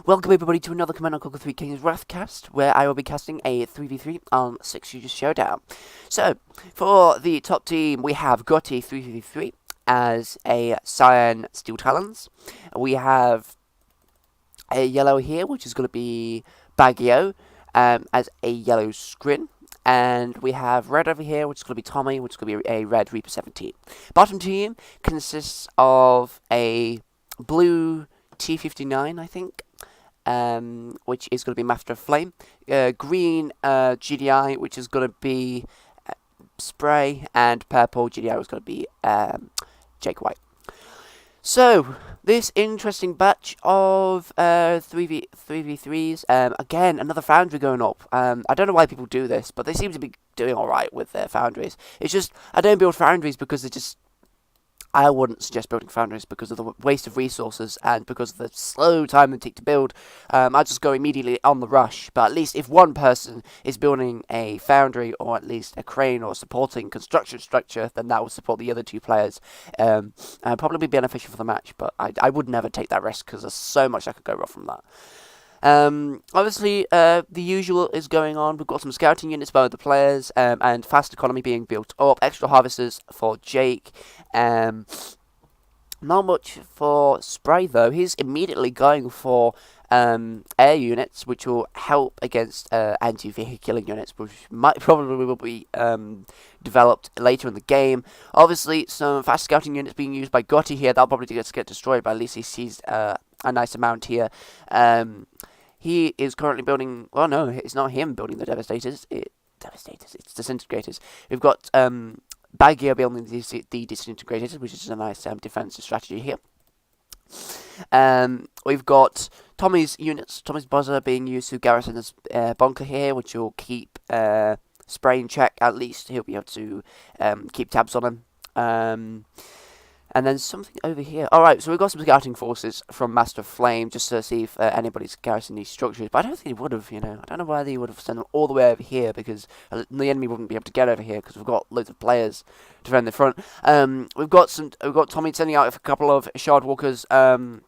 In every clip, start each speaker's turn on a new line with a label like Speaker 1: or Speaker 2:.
Speaker 1: Welcome everybody to another Command & Conquer 3 Kings Wrathcast, where I will be casting a 3v3 on 6 Hughes Showdown. So, for the top team, we have Gotti 3v3 as a Cyan Steel Talons. We have a yellow here, which is going to be Baggio, as a yellow Scrin. And we have red over here, which is going to be Tommy, which is going to be a red Reaper 17. Bottom team consists of a blue T59, I think, which is going to be Master of Flame. Green GDI, which is going to be Spray, and purple GDI is going to be Jake White. So, this interesting batch of 3v3s, again, another foundry going up. I don't know why people do this, but they seem to be doing alright with their foundries. It's just, I don't build foundries because they're just, I wouldn't suggest building foundries because of the waste of resources and because of the slow time they take to build. I just go immediately on the rush. But at least if one person is building a foundry or at least a crane or supporting construction structure, then that will support the other two players. And probably be beneficial for the match. But I would never take that risk because there's so much that could go wrong from that. Obviously, the usual is going on. We've got some scouting units by the players, and fast economy being built up. Extra harvesters for Jake. Not much for Spray though. He's immediately going for air units, which will help against anti-vehicular units, which probably will be developed later in the game. Obviously, some fast scouting units being used by Gotti here. That'll probably get destroyed, but at least he sees a nice amount here. He is currently building. Well, no, it's not him building the Devastators. It's Disintegrators. We've got Baggio building the Disintegrators, which is a nice defensive strategy here. We've got Tommy's units, Tommy's buzzer being used to garrison this bunker here, which will keep Spray in check. At least he'll be able to keep tabs on him. And then something over here. Alright, so we've got some scouting forces from Master Flame just to see if anybody's garrisoning these structures. But I don't think they would have, I don't know why they would have sent them all the way over here because the enemy wouldn't be able to get over here because we've got loads of players to defend the front. We've got Tommy sending out a couple of shard walkers trying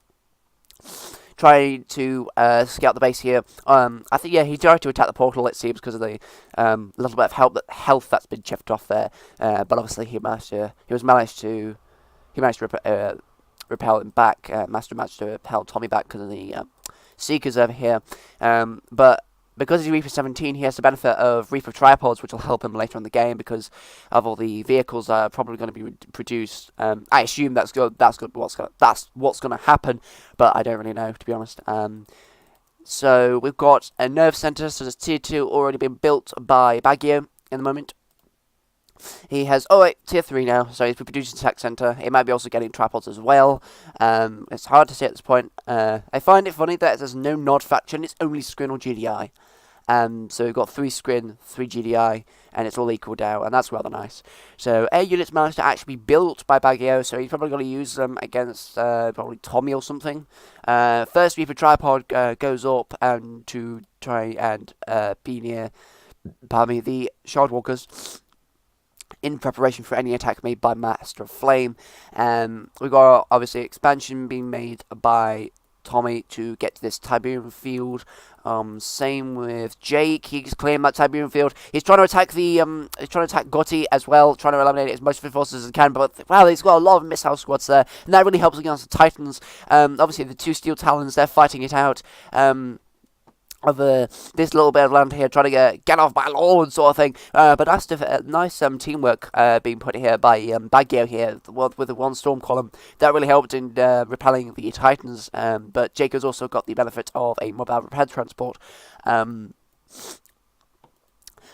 Speaker 1: to scout the base here. I think, yeah, he tried to attack the portal, it seems, because of the little bit of health that's been chipped off there. But obviously he managed to repel him back. Master managed to repel Tommy back because of the Seekers over here. But because he's Reaper 17, he has the benefit of Reaper tripods, which will help him later in the game because of all the vehicles that are probably going to be produced. I assume that's what's going to happen, but I don't really know, to be honest. So we've got a nerve center, so there's tier 2 already been built by Baggio in the moment. He has, tier 3 now, so he's producing tech center. He might be also getting tripods as well. It's hard to say at this point. I find it funny that there's no nod faction, it's only Scrin or GDI. So we've got 3 Scrin, 3 GDI, and it's all equal now, and that's rather nice. So air units managed to actually be built by Baggio, so he's probably going to use them against probably Tommy or something. First Reaper tripod goes up and to try and be near, the shard walkers, in preparation for any attack made by Master of Flame. We've got, obviously, expansion being made by Tommy to get to this Tiberium field. Same with Jake. He's clearing that Tiberium field. He's trying to attack Gotti as well, trying to eliminate as much of his forces as he can, but, wow, he's got a lot of missile squads there, and that really helps against the Titans. Obviously, the 2 Steel Talons, they're fighting it out. Of this little bit of land here, trying to get off my lawn sort of thing. But that's nice teamwork being put here by Baggio here with the 1 storm column. That really helped in repelling the Titans. But Jacob's also got the benefit of a mobile repair transport.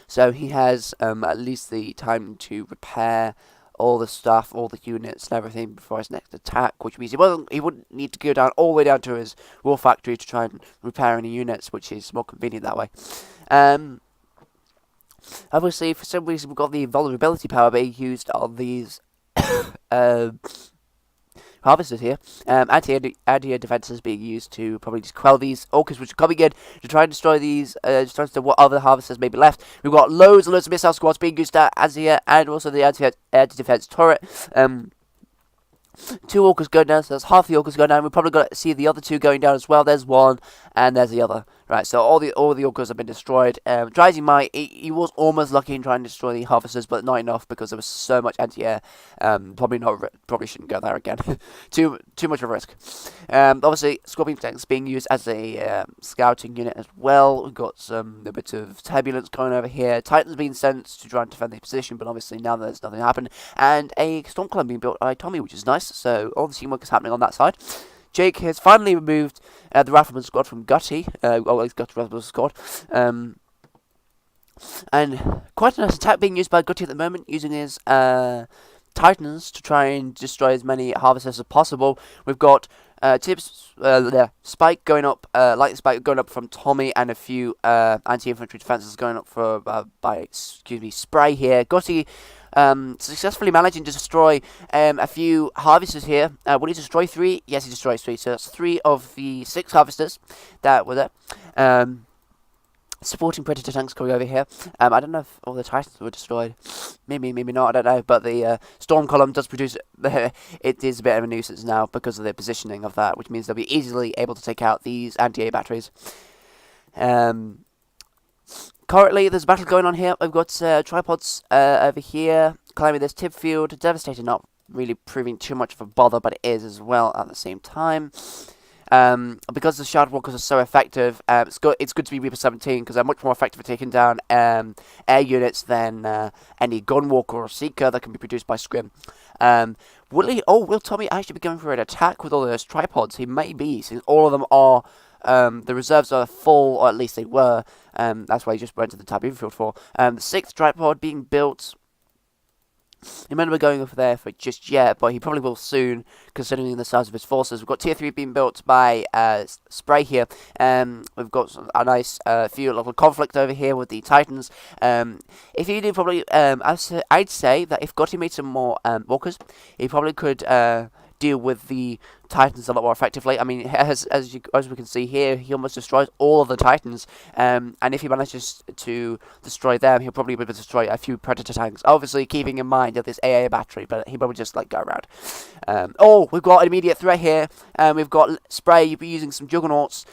Speaker 1: So he has at least the time to repair all the stuff, all the units and everything before his next attack, which means he wouldn't need to go down all the way down to his war factory to try and repair any units, which is more convenient that way. Obviously, for some reason, we've got the vulnerability power being used on these harvesters here. Anti-air defenses being used to probably just quell these orcas which are coming in to try and destroy these, what other harvesters may be left. We've got loads and loads of missile squads being used as here, and also the anti-defense turret. 2 orcas go down, so that's half the orcas go down. We've probably got to see the other 2 going down as well. There's one, and there's the other. Right, so all the orcas have been destroyed. Try as he might, he was almost lucky in trying to destroy the harvesters, but not enough because there was so much anti-air. Probably shouldn't go there again. too much of a risk. Obviously, Scorpion Tanks being used as a scouting unit as well. We've got a bit of turbulence going over here. Titans being sent to try and defend the position, but obviously now there's nothing happened. And a storm column being built by Tommy, which is nice. So all the teamwork is happening on that side. Jake has finally removed the Rifleman squad from Gutty. He's got the Rifleman squad. And quite a nice attack being used by Gutty at the moment, using his Titans to try and destroy as many harvesters as possible. We've got Spike going up, light spike going up from Tommy, and a few anti-infantry defenses going up for by Spray here. Gutty successfully managing to destroy a few harvesters here. Will he destroy 3? Yes, he destroys 3. So that's 3 of the 6 harvesters that were there. Supporting Predator tanks coming over here. I don't know if all the Titans were destroyed. Maybe not, I don't know. But the Storm Column does produce... it is a bit of a nuisance now because of the positioning of that, which means they'll be easily able to take out these anti-air batteries. Currently, there's a battle going on here. We've got tripods over here climbing this tip field. Devastator not really proving too much of a bother, but it is as well at the same time. Because the Shard Walkers are so effective, it's good to be Reaper 17 because they're much more effective at taking down air units than any Gunwalker or Seeker that can be produced by Scrim. Will Tommy actually be going for an attack with all those tripods? He may be, since all of them are... the reserves are full, or at least they were. That's why he just went to the taboo field for. The 6th tripod being built. He might not be going over there for just yet, but he probably will soon, considering the size of his forces. We've got tier 3 being built by Spray here. We've got a nice few little conflict over here with the Titans. If he did probably, I'd say that if Gotti made some more walkers, he probably could deal with the Titans a lot more effectively. I mean, as we can see here, he almost destroys all of the Titans, and if he manages to destroy them, he'll probably be able to destroy a few Predator tanks, obviously keeping in mind that this AA battery, but he probably just go around. We've got an immediate threat here. We've got Spray using some Juggernauts,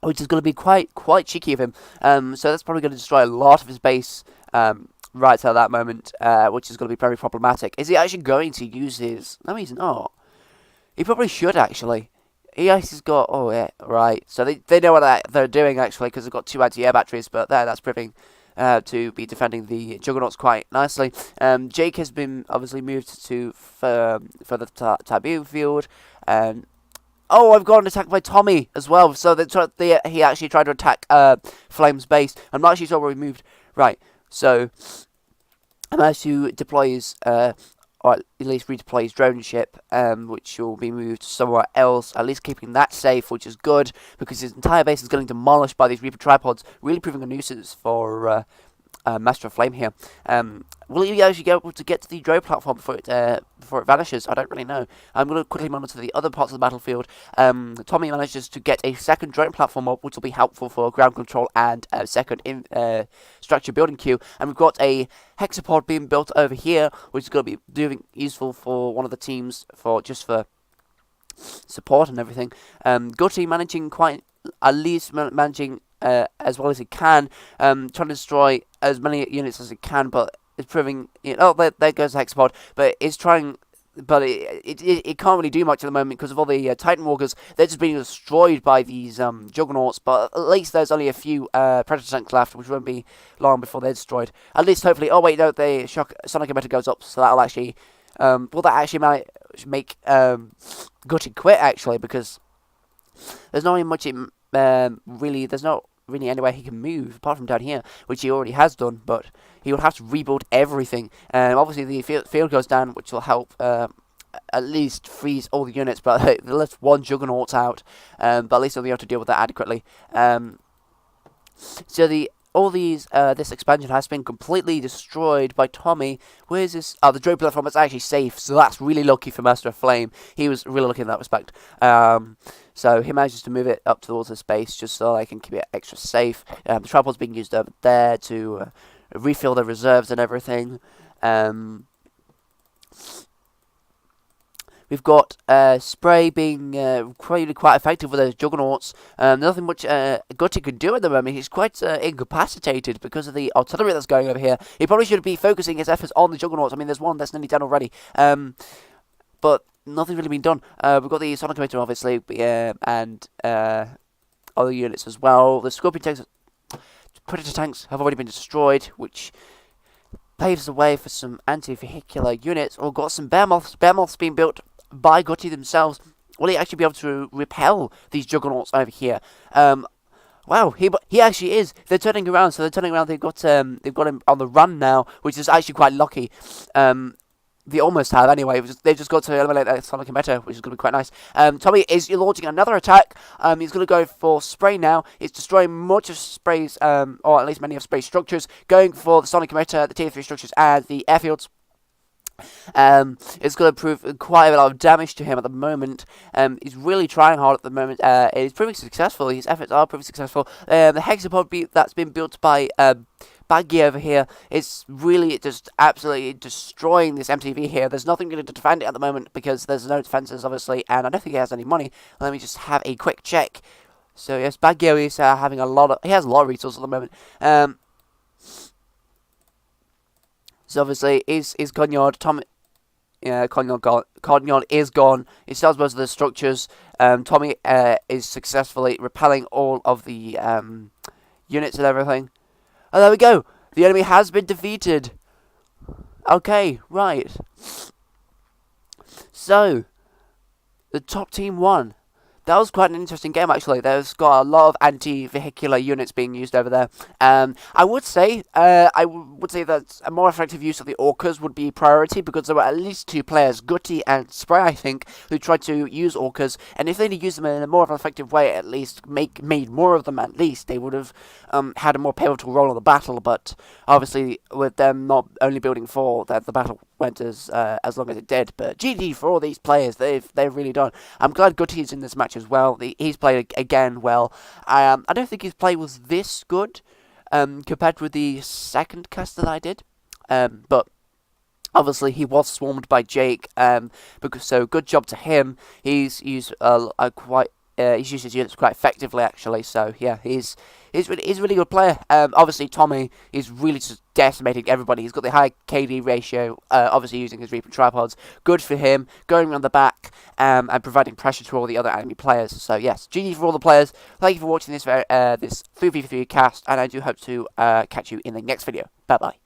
Speaker 1: which is going to be quite cheeky of him. So that's probably going to destroy a lot of his base right at that moment, which is going to be very problematic. Is he actually going to use his... No, he's not. He probably should, actually. He has got... Oh, yeah, right. So they know what they're doing, actually, because they've got 2 anti-air batteries, but that's proving to be defending the Juggernauts quite nicely. Jake has been, obviously, moved to for the taboo field. I've got an attack by Tommy as well. So he actually tried to attack Flame's base. I'm not actually sure where he moved. Right. So, I managed to deploy his, or at least redeploy his drone ship, which will be moved somewhere else, at least keeping that safe, which is good, because his entire base is getting demolished by these Reaper tripods, really proving a nuisance for Master of Flame here. Will he actually be able to get to the drone platform before it vanishes? I don't really know. I'm going to quickly monitor the other parts of the battlefield. Tommy manages to get a second drone platform up, which will be helpful for ground control and second structure building queue. And we've got a hexapod being built over here, which is going to be doing useful for one of the teams for support and everything. Gutty managing managing as well as he can, trying to destroy as many units as he can, but it's proving, there goes the hexapod, but it's trying, but it can't really do much at the moment because of all the Titan Walkers. They're just being destroyed by these Juggernauts, but at least there's only a few Predator tanks left, which won't be long before they're destroyed. At least, hopefully, the Sonic emitter goes up, so that'll actually, will that actually make Gutty quit, actually, because there's not really much, there's not really anywhere he can move apart from down here, which he already has done, but he will have to rebuild everything. Obviously the field goes down, which will help at least freeze all the units, but they left 1 Juggernaut out, but at least they'll be able to deal with that adequately. So this expansion has been completely destroyed by Tommy. Where is this? Oh, the drone platform is actually safe, so that's really lucky for Master of Flame. He was really lucky in that respect. So he manages to move it up towards the space just so I can keep it extra safe. The tripod's being used over there to refill the reserves and everything. We've got Spray being quite effective with those juggernauts. Nothing much Gutti can do at the moment. He's quite incapacitated because of the artillery that's going over here. He probably should be focusing his efforts on the juggernauts. I mean, there's one that's nearly done already. But nothing's really been done. We've got the Sonic Emitter, obviously, and other units as well. The Scorpion tanks, Predator tanks have already been destroyed, which paves the way for some anti-vehicular units. We've got some bear moths. Bear moths being built by Gutti themselves. Will he actually be able to repel these juggernauts over here? Wow, he actually is. They're turning around, so they're turning around. They've got him on the run now, which is actually quite lucky. They almost have anyway. They've just got to eliminate that Sonic Emitter, which is going to be quite nice. Tommy is launching another attack. He's going to go for Spray now. He's destroying much of Spray's, or at least many of Spray's structures. Going for the Sonic Emitter, the Tier 3 structures, and the airfields. It's going to prove quite a lot of damage to him at the moment. He's really trying hard at the moment. He's proving successful. His efforts are proving successful. The hexapod that's been built by Baggy over here is really just absolutely destroying this MTV here. There's nothing going to defend it at the moment because there's no defenses, obviously, and I don't think he has any money. Let me just have a quick check. So yes, Baggy is having he has a lot of resources at the moment. So obviously, is Conyard, Conyard is gone. He sells most of the structures. Tommy is successfully repelling all of the units and everything. Oh, there we go. The enemy has been defeated. Okay, right. So, the top team won. That was quite an interesting game, actually. There's got a lot of anti-vehicular units being used over there. I would say that a more effective use of the Orcas would be priority because there were at least 2 players, Gutti and Spray, I think, who tried to use Orcas. And if they'd used them in a more effective way, at least made more of them, at least they would have had a more pivotal role in the battle. But obviously, with them not only building 4, that the battle went as long as it did. But GG for all these players, they've really done. I'm glad Gutti's in this match as well. He's played again well. I don't think his play was this good compared with the second cast that I did. But obviously he was swarmed by Jake. So good job to him. He's used he's used his units quite effectively, actually. So yeah, he's a really good player. Obviously Tommy is really just decimating everybody. He's got the high KD ratio. Obviously using his Reaper tripods. Good for him. Going around the back and providing pressure to all the other enemy players. So yes, GG for all the players. Thank you for watching this 3v3 cast, and I do hope to catch you in the next video. Bye bye.